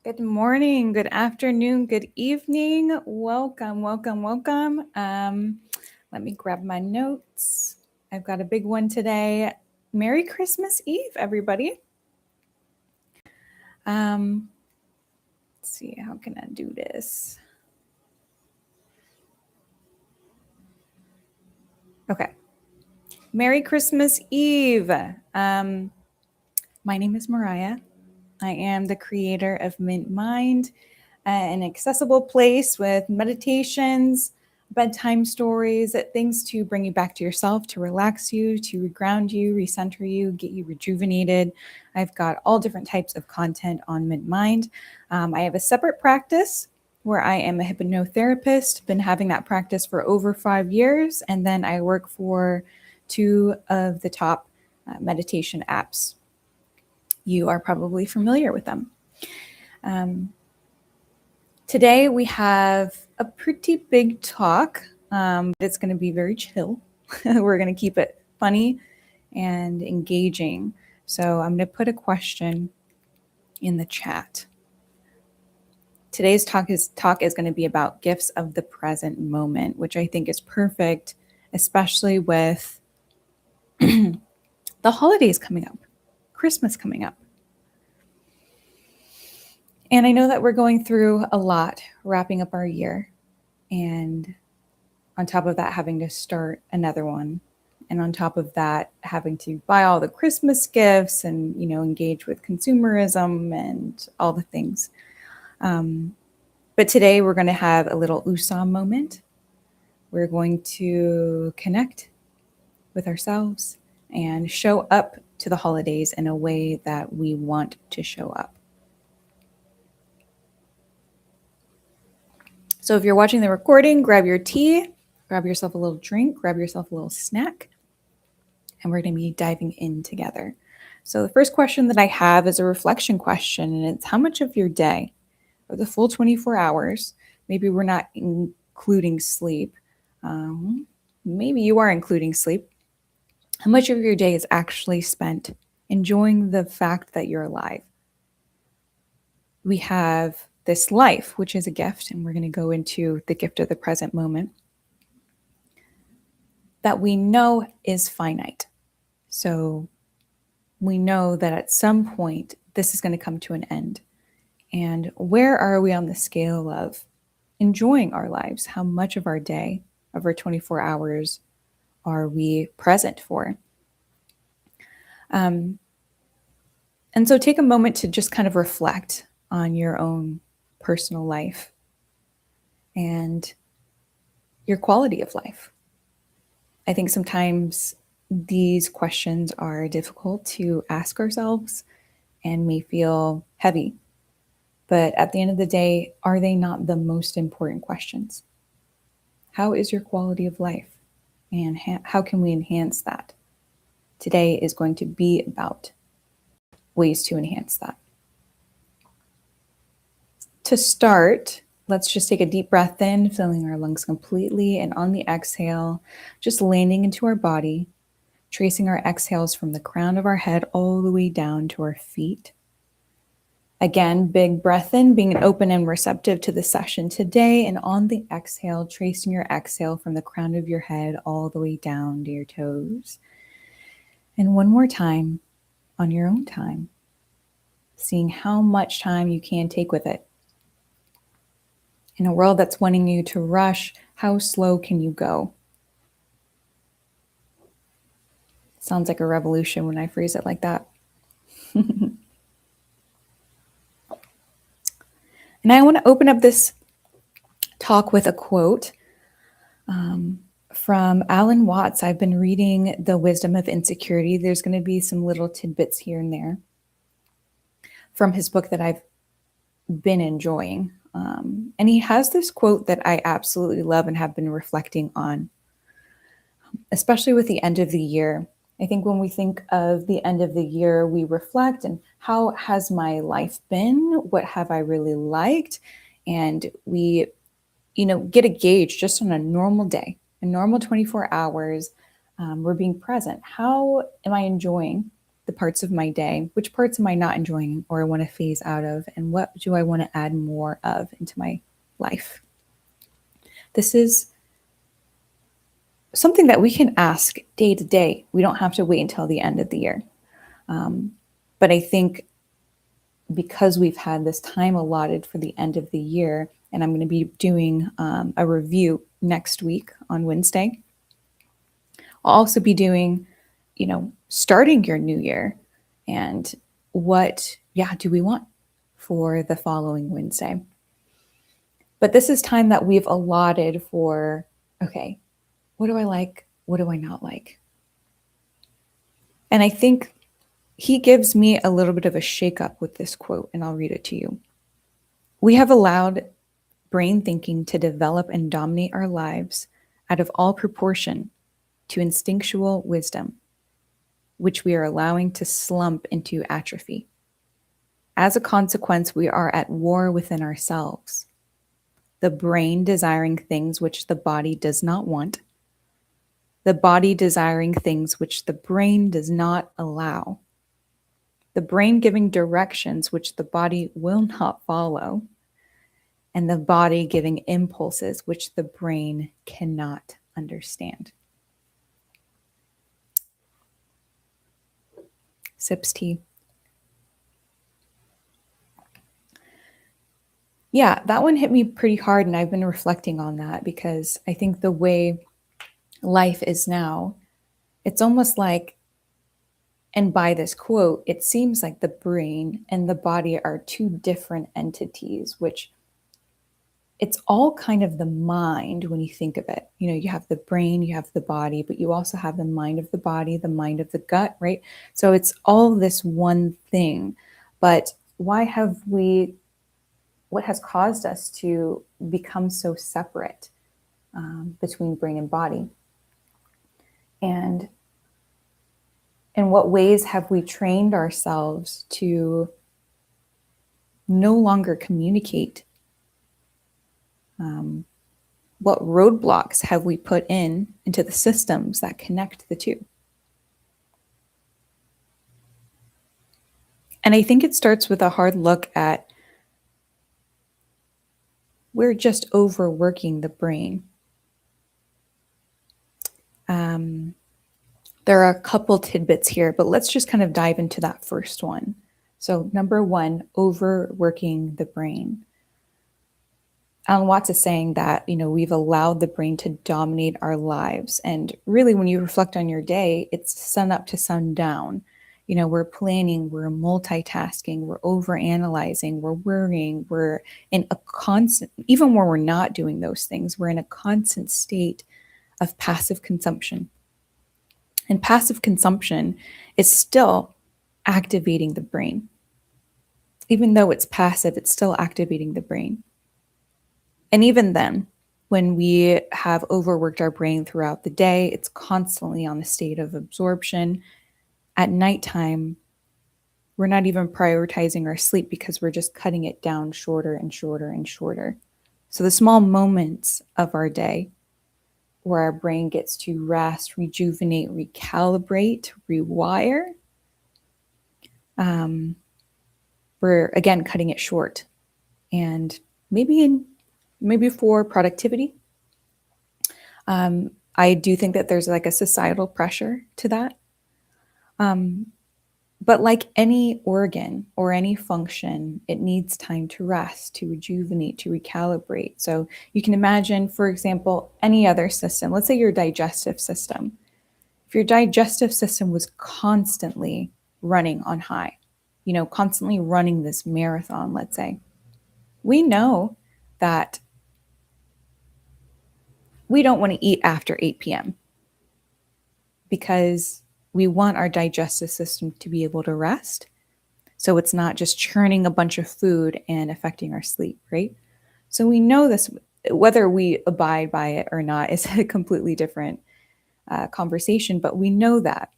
Good morning, good afternoon, good evening. Welcome, welcome, welcome. Let me grab my notes. I've got a big one today. Merry Christmas Eve, everybody. Let's see, how can I do this? Okay. Merry Christmas Eve. My name is Mariah. I am the creator of Mint Mind, an accessible place with meditations, bedtime stories, things to bring you back to yourself, to relax you, to ground you, recenter you, get you rejuvenated. I've got all different types of content on Mint Mind. I have a separate practice where I am a hypnotherapist, been having that practice for over 5 years, and then I work for two of the top meditation apps. You are probably familiar with them. Today we have a pretty big talk. It's going to be very chill. We're going to keep it funny and engaging. So I'm going to put a question in the chat. Today's talk is going to be about gifts of the present moment, which I think is perfect, especially with the holidays coming up, Christmas coming up. And I know that we're going through a lot, wrapping up our year, and on top of that, having to start another one. And on top of that, having to buy all the Christmas gifts and, engage with consumerism and all the things. But today we're going to have a little USA moment. We're going to connect with ourselves and show up to the holidays in a way that we want to show up. So if you're watching the recording, grab your tea, grab yourself a little drink, grab yourself a little snack, and we're going to be diving in together. So the first question that I have is a reflection question, and it's how much of your day, or the full 24 hours, maybe we're not including sleep, maybe you are including sleep, how much of your day is actually spent enjoying the fact that you're alive? We have this life, which is a gift, and we're going to go into the gift of the present moment, that we know is finite. So we know that at some point this is going to come to an end. And where are we on the scale of enjoying our lives? How much of our day, of our 24 hours, are we present for? And so take a moment to just kind of reflect on your own personal life and your quality of life. I think sometimes these questions are difficult to ask ourselves and may feel heavy. But at the end of the day, are they not the most important questions? How is your quality of life? And how can we enhance that? Today is going to be about ways to enhance that. To start, let's just take a deep breath in, filling our lungs completely, and on the exhale, just landing into our body, tracing our exhales from the crown of our head all the way down to our feet. Again, big breath in, being open and receptive to the session today, and on the exhale, tracing your exhale from the crown of your head all the way down to your toes. And one more time, on your own time, seeing how much time you can take with it. In a world that's wanting you to rush, how slow can you go? Sounds like a revolution when I phrase it like that. And I want to open up this talk with a quote from Alan Watts. I've been reading The Wisdom of Insecurity. There's going to be some little tidbits here and there from his book that I've been enjoying. And he has this quote that I absolutely love and have been reflecting on, especially with the end of the year. I think when we think of the end of the year, we reflect and how has my life been? What have I really liked? And we, get a gauge just on a normal day, a normal 24 hours. We're being present. How am I enjoying the parts of my day, which parts am I not enjoying or I want to phase out of, and what do I want to add more of into my life? This is something that we can ask day to day. We don't have to wait until the end of the year. But I think because we've had this time allotted for the end of the year, and I'm going to be doing a review next week on Wednesday. I'll also be doing, starting your new year and what, do we want for the following Wednesday. But this is time that we've allotted for, okay, what do I like? What do I not like? And I think he gives me a little bit of a shakeup with this quote, and I'll read it to you. We have allowed brain thinking to develop and dominate our lives out of all proportion to instinctual wisdom, which we are allowing to slump into atrophy. As a consequence, we are at war within ourselves. The brain desiring things which the body does not want, the body desiring things which the brain does not allow, the brain giving directions which the body will not follow, and the body giving impulses which the brain cannot understand. Sips tea. Yeah, that one hit me pretty hard, and I've been reflecting on that because I think the way life is now, it's almost like, and by this quote, it seems like the brain and the body are two different entities, which it's all kind of the mind when you think of it. You have the brain, you have the body, but you also have the mind of the body, the mind of the gut, right? So it's all this one thing. But what has caused us to become so separate between brain and body? And in what ways have we trained ourselves to no longer communicate? What roadblocks have we put into the systems that connect the two? And I think it starts with a hard look at we're just overworking the brain. There are a couple tidbits here, but let's just kind of dive into that first one. So number one, overworking the brain. Alan Watts is saying that, we've allowed the brain to dominate our lives. And really, when you reflect on your day, it's sun up to sundown. We're planning, we're multitasking, we're overanalyzing, we're worrying, we're in a constant, even when we're not doing those things, we're in a constant state of passive consumption. And passive consumption is still activating the brain. Even though it's passive, it's still activating the brain. And even then, when we have overworked our brain throughout the day, it's constantly on a state of absorption. At nighttime, we're not even prioritizing our sleep because we're just cutting it down shorter and shorter and shorter. So the small moments of our day where our brain gets to rest, rejuvenate, recalibrate, rewire, we're again cutting it short. And maybe for productivity, I do think that there's like a societal pressure to that. But like any organ or any function, it needs time to rest, to rejuvenate, to recalibrate. So you can imagine, for example, any other system, let's say your digestive system. If your digestive system was constantly running on high, constantly running this marathon, let's say, we know that we don't want to eat after 8 p.m. because we want our digestive system to be able to rest. So it's not just churning a bunch of food and affecting our sleep, right? So we know this, whether we abide by it or not is a completely different conversation, but we know that.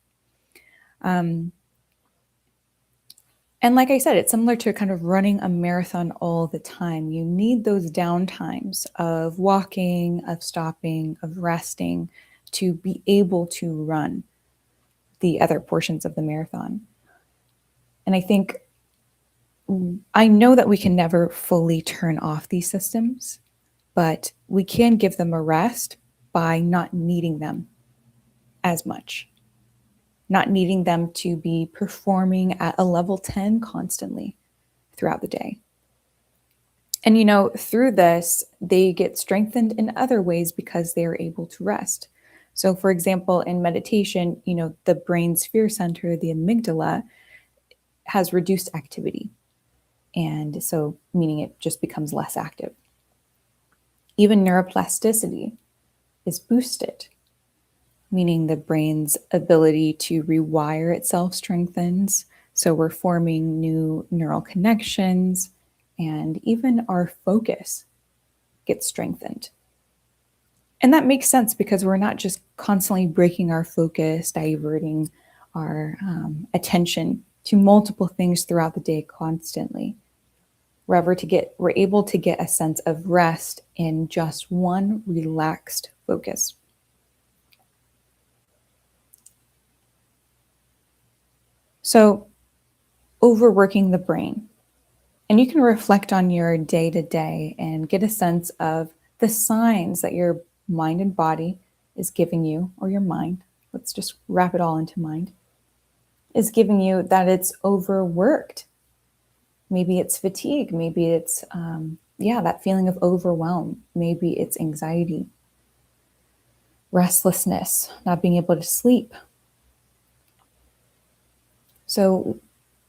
And like I said, it's similar to kind of running a marathon all the time. You need those down times of walking, of stopping, of resting to be able to run the other portions of the marathon. And I know that we can never fully turn off these systems, but we can give them a rest by not needing them as much, not needing them to be performing at a level 10 constantly throughout the day. And, through this, they get strengthened in other ways because they are able to rest. So, for example, in meditation, the brain's fear center, the amygdala, has reduced activity. And so, meaning it just becomes less active. Even neuroplasticity is boosted, meaning the brain's ability to rewire itself strengthens. So, we're forming new neural connections, and even our focus gets strengthened. And that makes sense because we're not just constantly breaking our focus, diverting our attention to multiple things throughout the day constantly. We're able to get a sense of rest in just one relaxed focus. So, overworking the brain. And you can reflect on your day to day and get a sense of the signs that your mind and body is giving you, or your mind, let's just wrap it all into mind, is giving you that it's overworked. Maybe it's fatigue. Maybe it's, that feeling of overwhelm. Maybe it's anxiety, restlessness, not being able to sleep. So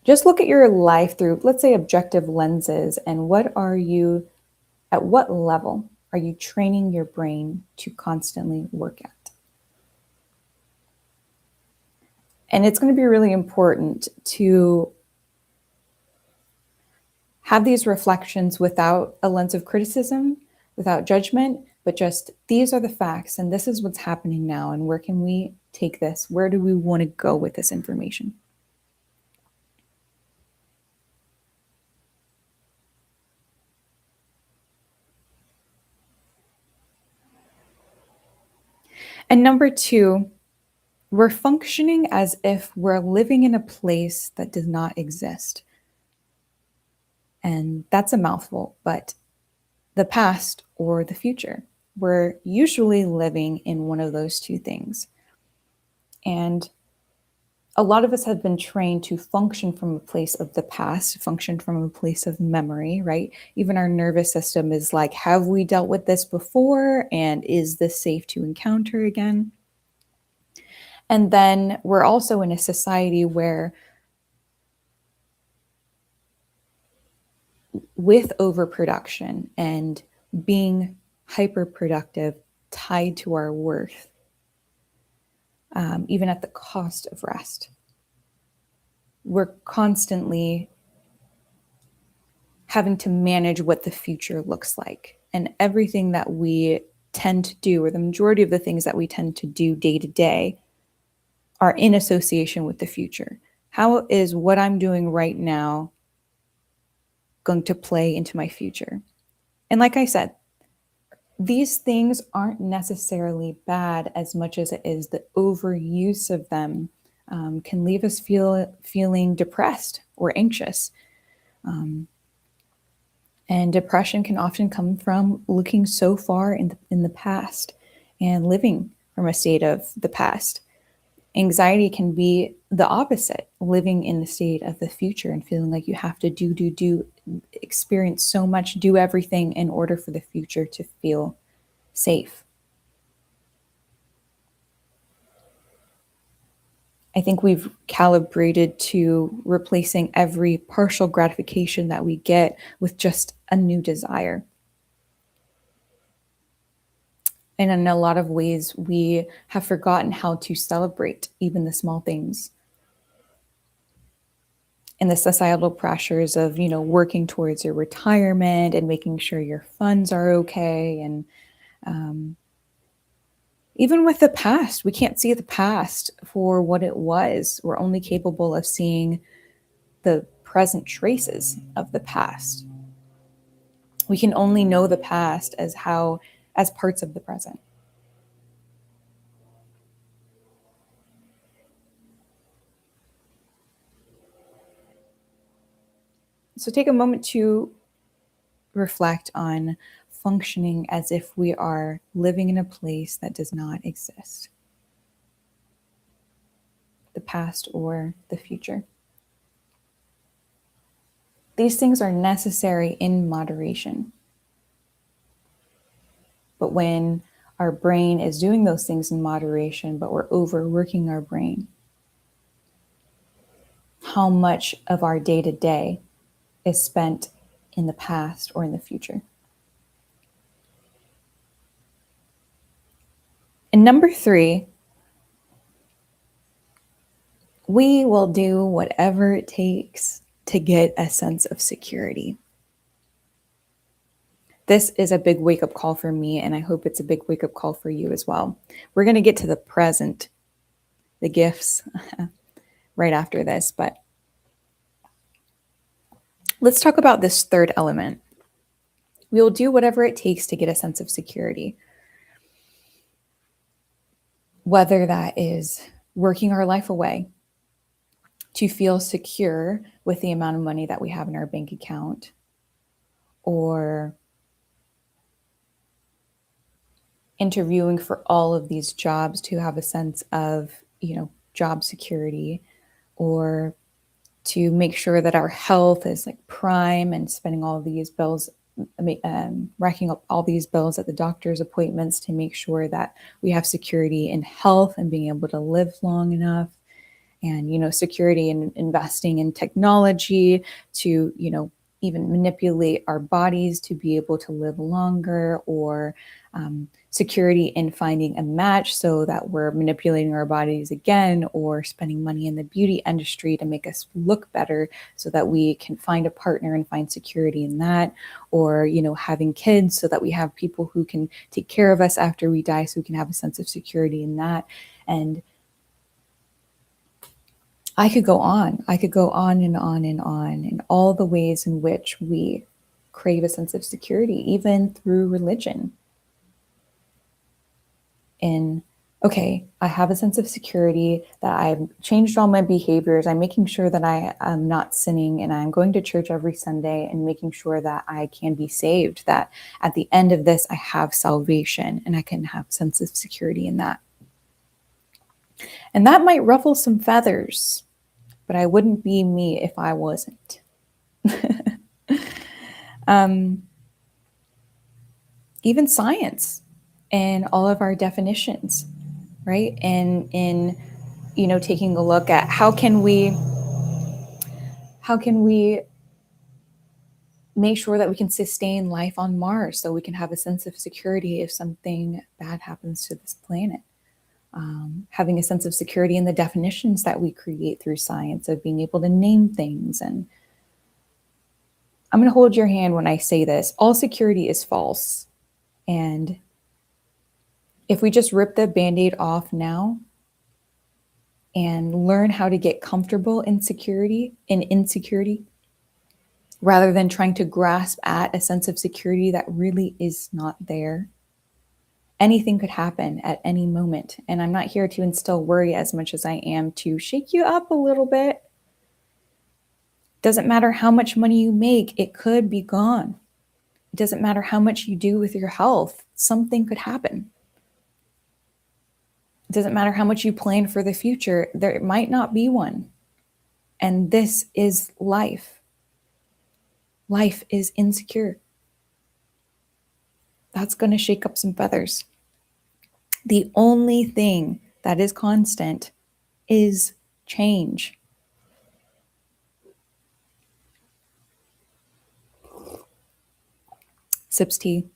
just look at your life through, let's say, objective lenses, and at what level are you training your brain to constantly work at? And it's going to be really important to have these reflections without a lens of criticism, without judgment, but just these are the facts and this is what's happening now, and where can we take this? Where do we want to go with this information? And number 2, we're functioning as if we're living in a place that does not exist. And that's a mouthful, but the past or the future, we're usually living in one of those two things. And a lot of us have been trained to function from a place of the past, function from a place of memory, right? Even our nervous system is like, have we dealt with this before? And is this safe to encounter again? And then we're also in a society where, with overproduction and being hyperproductive tied to our worth, even at the cost of rest, we're constantly having to manage what the future looks like. And everything that we tend to do, or the majority of the things that we tend to do day to day, are in association with the future. How is what I'm doing right now going to play into my future? And like I said, these things aren't necessarily bad as much as it is the overuse of them can leave us feeling depressed or anxious. And depression can often come from looking so far in the past and living from a state of the past. Anxiety can be the opposite, living in the state of the future and feeling like you have to do, experience so much, do everything in order for the future to feel safe. I think we've calibrated to replacing every partial gratification that we get with just a new desire. And in a lot of ways, we have forgotten how to celebrate even the small things. And the societal pressures of, working towards your retirement and making sure your funds are okay. And even with the past, we can't see the past for what it was. We're only capable of seeing the present traces of the past. We can only know the past as parts of the present. So take a moment to reflect on functioning as if we are living in a place that does not exist, the past or the future. These things are necessary in moderation. But when our brain is doing those things in moderation, but we're overworking our brain, how much of our day to day is spent in the past or in the future? And number 3, we will do whatever it takes to get a sense of security. This is a big wake-up call for me, and I hope it's a big wake-up call for you as well. We're going to get to the present, the gifts, right after this, but let's talk about this third element. We will do whatever it takes to get a sense of security, whether that is working our life away to feel secure with the amount of money that we have in our bank account, or interviewing for all of these jobs to have a sense of, job security, or to make sure that our health is like prime and spending all these bills, racking up all these bills at the doctor's appointments to make sure that we have security in health and being able to live long enough, and security in investing in technology to even manipulate our bodies to be able to live longer, or security in finding a match so that we're manipulating our bodies again, or spending money in the beauty industry to make us look better so that we can find a partner and find security in that, or having kids so that we have people who can take care of us after we die so we can have a sense of security in that. And I could go on and on and on in all the ways in which we crave a sense of security, even through religion. Okay, I have a sense of security that I've changed all my behaviors. I'm making sure that I am not sinning, and I'm going to church every Sunday and making sure that I can be saved, that at the end of this, I have salvation and I can have a sense of security in that. And that might ruffle some feathers, but I wouldn't be me if I wasn't. Even science and all of our definitions, right? And in taking a look at how can we make sure that we can sustain life on Mars so we can have a sense of security if something bad happens to this planet. Having a sense of security in the definitions that we create through science of being able to name things. And I'm going to hold your hand when I say this. All security is false. And if we just rip the Band-Aid off now and learn how to get comfortable in insecurity, rather than trying to grasp at a sense of security that really is not there, anything could happen at any moment. And I'm not here to instill worry as much as I am to shake you up a little bit. Doesn't matter how much money you make, it could be gone. It doesn't matter how much you do with your health, something could happen. It doesn't matter how much you plan for the future, there might not be one. And this is life. Life is insecure. That's going to shake up some feathers. The only thing that is constant is change. Sips tea.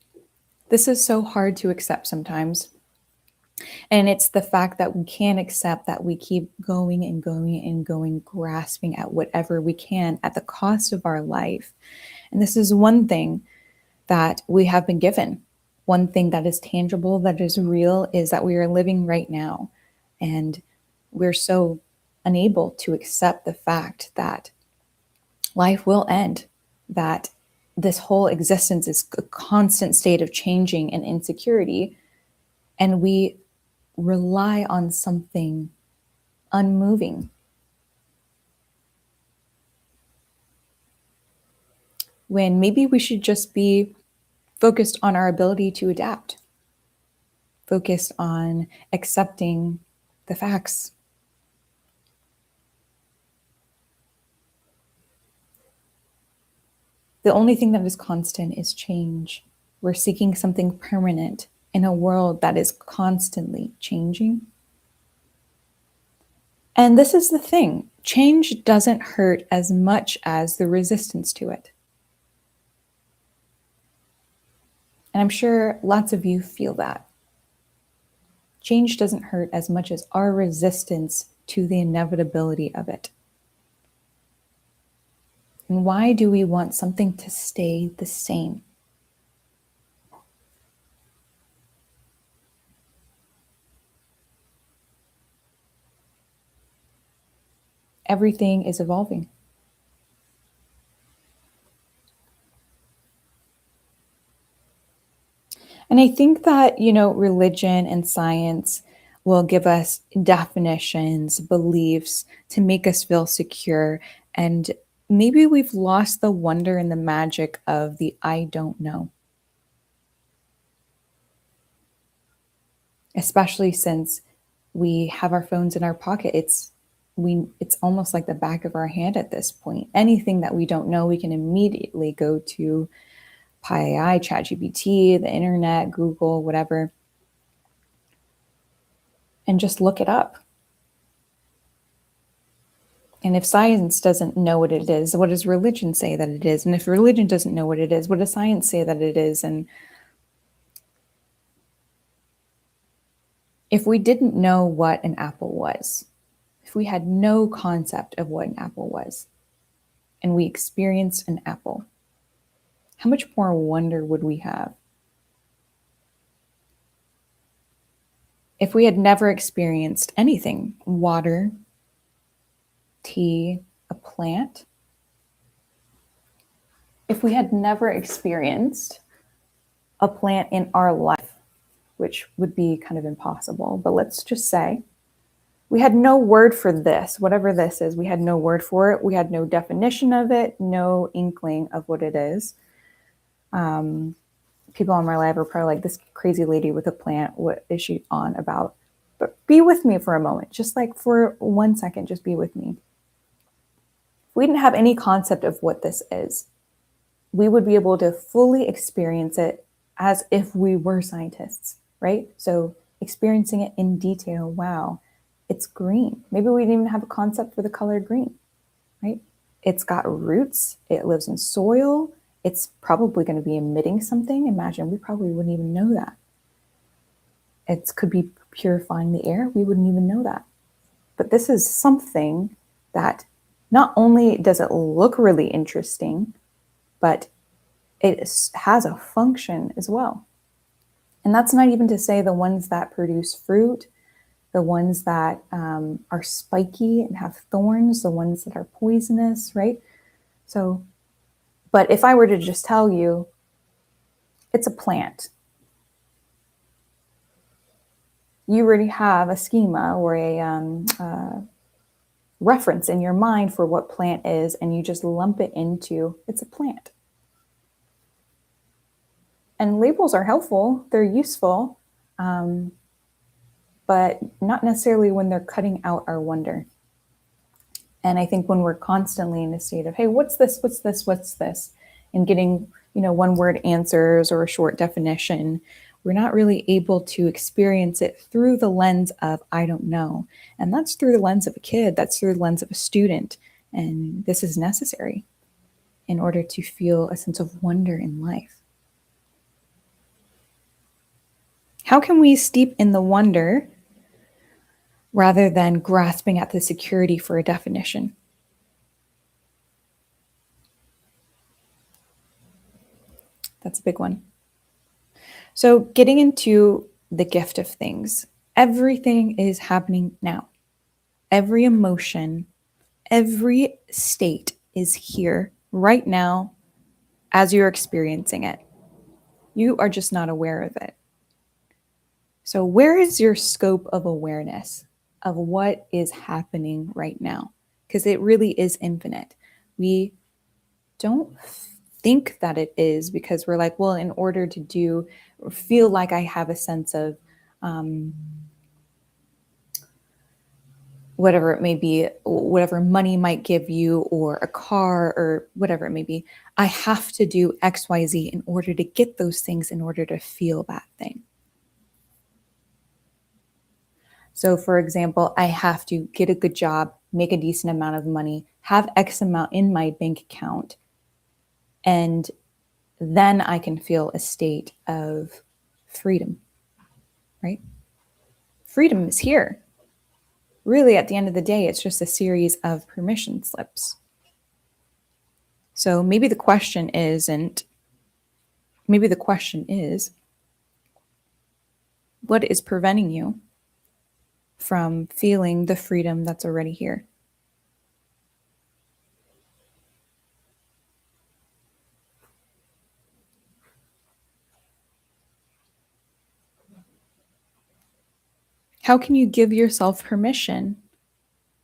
This is so hard to accept sometimes. And it's the fact that we can't accept that we keep going and going and going, grasping at whatever we can at the cost of our life. And this is one thing that we have been given. One thing that is tangible, that is real, is that we are living right now. And we're so unable to accept the fact that life will end, that this whole existence is a constant state of changing and insecurity. And we rely on something unmoving. when maybe we should just be focused on our ability to adapt, focused on accepting the facts. The only thing that is constant is change. We're seeking something permanent in a world that is constantly changing. And this is the thing, change doesn't hurt as much as the resistance to it. And I'm sure lots of you feel that. Change doesn't hurt as much as our resistance to the inevitability of it. And why do we want something to stay the same? Everything is evolving. And I think that, religion and science will give us definitions, beliefs to make us feel secure. And maybe we've lost the wonder and the magic of the I don't know. Especially since we have our phones in our pocket. It's almost like the back of our hand at this point. Anything that we don't know, we can immediately go to PyAI, ChatGPT, the internet, Google, whatever, and just look it up. And if science doesn't know what it is, what does religion say that it is? And if religion doesn't know what it is, what does science say that it is? And if we didn't know what an apple was, if we had no concept of what an apple was, and we experienced an apple, how much more wonder would we have? If we had never experienced anything, water, tea, a plant, if we had never experienced a plant in our life, which would be kind of impossible, but let's just say we had no word for this, whatever this is, we had no word for it. We had no definition of it, no inkling of what it is. People in my life are probably like, this crazy lady with a plant, what is she on about? But be with me for a moment, just like for 1 second, just be with me. If we didn't have any concept of what this is, we would be able to fully experience it as if we were scientists, right? So experiencing it in detail, wow, it's green. Maybe we didn't even have a concept for the color green, right? It's got roots, it lives in soil, it's probably going to be emitting something. Imagine, we probably wouldn't even know that. It could be purifying the air, we wouldn't even know that. But this is something that not only does it look really interesting, but it has a function as well. And that's not even to say the ones that produce fruit, the ones that are spiky and have thorns, the ones that are poisonous, right? So, but if I were to just tell you, it's a plant, you already have a schema or a reference in your mind for what plant is, and you just lump it into, it's a plant. And labels are helpful, they're useful, but not necessarily when they're cutting out our wonder. And I think when we're constantly in a state of, hey, what's this, and getting, one word answers or a short definition, we're not really able to experience it through the lens of, I don't know. And that's through the lens of a kid, that's through the lens of a student. And this is necessary in order to feel a sense of wonder in life. How can we steep in the wonder rather than grasping at the security for a definition? That's a big one. So getting into the gift of things, everything is happening now. Every emotion, every state is here right now as you're experiencing it. You are just not aware of it. So where is your scope of awareness of what is happening right now? Because it really is infinite. We don't think that it is, because we're like, well, in order to do or feel like I have a sense of whatever it may be, whatever money might give you, or a car, or whatever it may be, I have to do XYZ in order to get those things, in order to feel that thing. So, for example, I have to get a good job, make a decent amount of money, have X amount in my bank account, and then I can feel a state of freedom, right? Freedom is here. Really, at the end of the day, it's just a series of permission slips. So maybe the question is, what is preventing you from feeling the freedom that's already here? How can you give yourself permission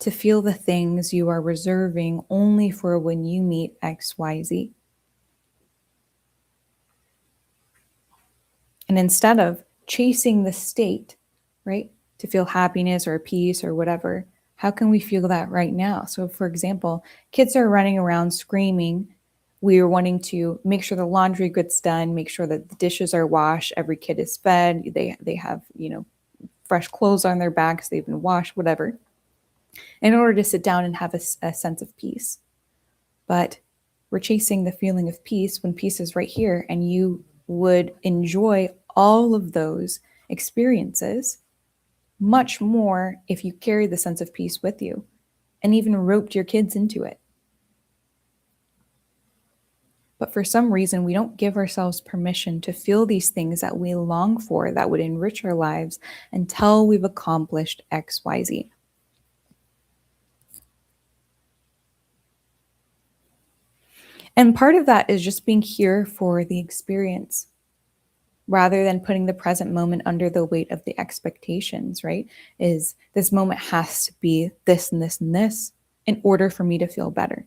to feel the things you are reserving only for when you meet XYZ? And instead of chasing the state, right, to feel happiness or peace or whatever, how can we feel that right now? So, for example, kids are running around screaming. We are wanting to make sure the laundry gets done, make sure that the dishes are washed, every kid is fed, they have, fresh clothes on their backs, they've been washed, whatever, in order to sit down and have a sense of peace. But we're chasing the feeling of peace when peace is right here, and you would enjoy all of those experiences much more if you carried the sense of peace with you and even roped your kids into it. But for some reason, we don't give ourselves permission to feel these things that we long for, that would enrich our lives, until we've accomplished XYZ. And part of that is just being here for the experience, rather than putting the present moment under the weight of the expectations, right? Is this moment has to be this and this and this in order for me to feel better.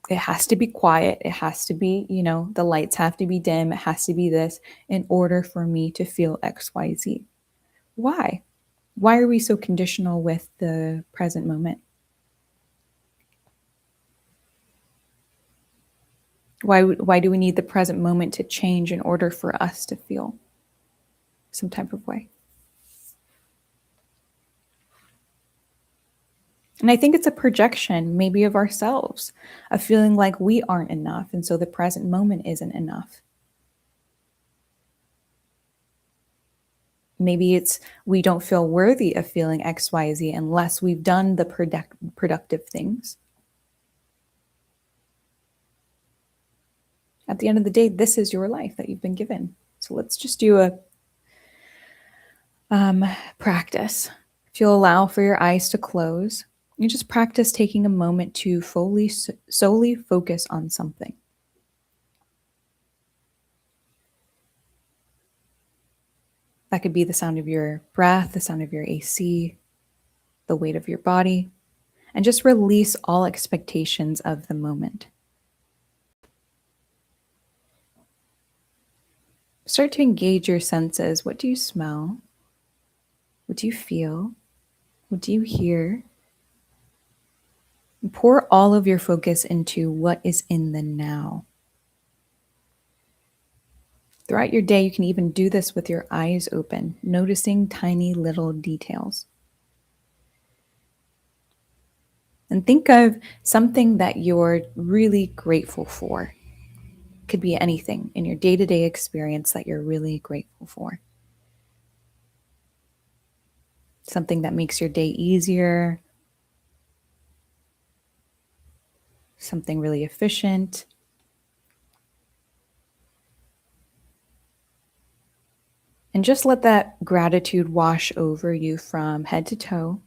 It has to be quiet. It has to be, the lights have to be dim. It has to be this in order for me to feel XYZ. Why? Why are we so conditional with the present moment? Why do we need the present moment to change in order for us to feel some type of way? And I think it's a projection maybe of ourselves, of feeling like we aren't enough, and so the present moment isn't enough. Maybe it's we don't feel worthy of feeling XYZ unless we've done the productive things. At the end of the day, this is your life that you've been given. So let's just do a practice. If you'll allow for your eyes to close, you just practice taking a moment to solely focus on something. That could be the sound of your breath, the sound of your AC, the weight of your body, and just release all expectations of the moment. Start to engage your senses. What do you smell? What do you feel? What do you hear? And pour all of your focus into what is in the now. Throughout your day, you can even do this with your eyes open, noticing tiny little details. And think of something that you're really grateful for. It could be anything in your day-to-day experience that you're really grateful for. Something that makes your day easier, something really efficient. And just let that gratitude wash over you from head to toe.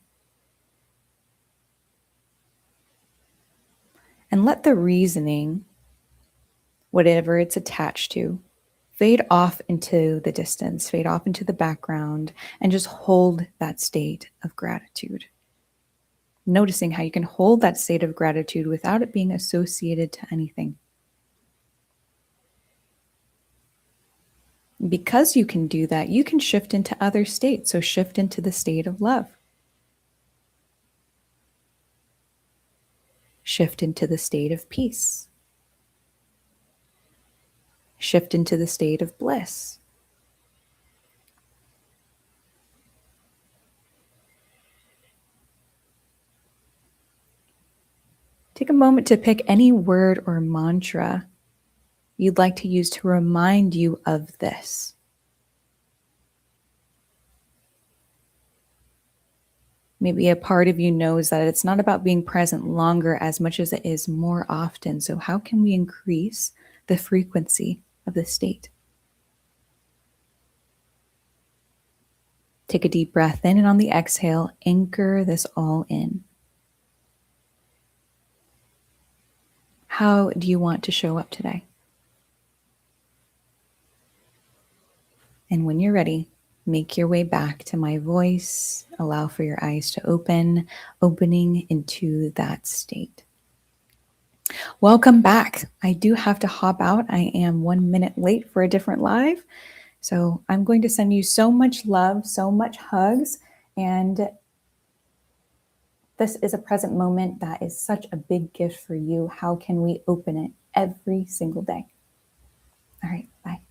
And let the reasoning, whatever it's attached to, fade off into the distance, fade off into the background, and just hold that state of gratitude. Noticing how you can hold that state of gratitude without it being associated to anything. Because you can do that, you can shift into other states. So shift into the state of love. Shift into the state of peace. Shift into the state of bliss. Take a moment to pick any word or mantra you'd like to use to remind you of this. Maybe a part of you knows that it's not about being present longer as much as it is more often. So how can we increase the frequency of the state? Take a deep breath in, and on the exhale, anchor this all in. How do you want to show up today? And when you're ready, make your way back to my voice. Allow for your eyes to open, opening into that state. Welcome back. I do have to hop out. I am 1 minute late for a different live. So I'm going to send you so much love, so much hugs. And this is a present moment that is such a big gift for you. How can we open it every single day? All right, bye.